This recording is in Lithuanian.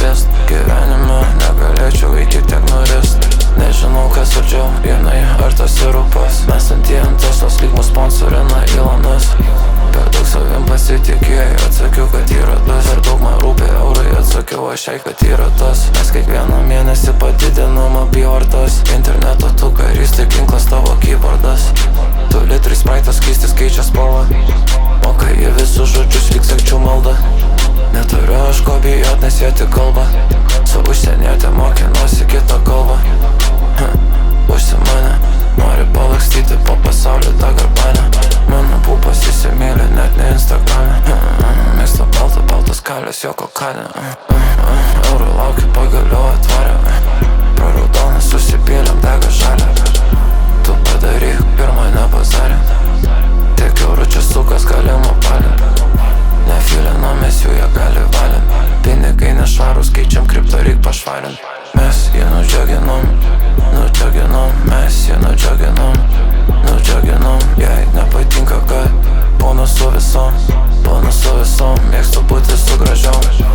pist. Gyvenime negalėčiau iki tiek nurist. Nežinau kas saldžiau, jinai ar tas sirupas. Mes ant Teslos lyg mus sponsorina Elonas. Per daug savim pasitikėjai, atsakiau, kad yra tas. Per daug man rūpi eurai, atsakiau aš jai, kad yra tas. Mes kiekvieną mėnesį padidinam apyvartas. Interneto tu karys, tai ginklas tavo keyboardas. 2 litrai spraitas keistis keičia spalvą. O kai į visus žodžius lyg sekčiau maldą. Neturiu aš ko bijot, nes jie tik kalba. Su užsienietė mokinuosi kitą kalbą. Užsimanė, nori palakstyti po pasaulį tą garbanę. Mano pupas įsimylė, net ne Instagrame. Mėgsta baltas kalės, joko kalė. Eurų laukiu pagaliau atvarė. Pro raudoną susipylėm, dega žalia. Tu padaryk pirmą nebazarę. Tiek eurų čia sukas galima palint. Nefilinamės jų, jie gali valint. Pinigai nešvarus, keičiam kripto, reik pašvalint. Mes jį nudžioginom, mes jį nudžioginom. Jei nepatinka, kad būnu su visom, mėgstu būti su gražiom.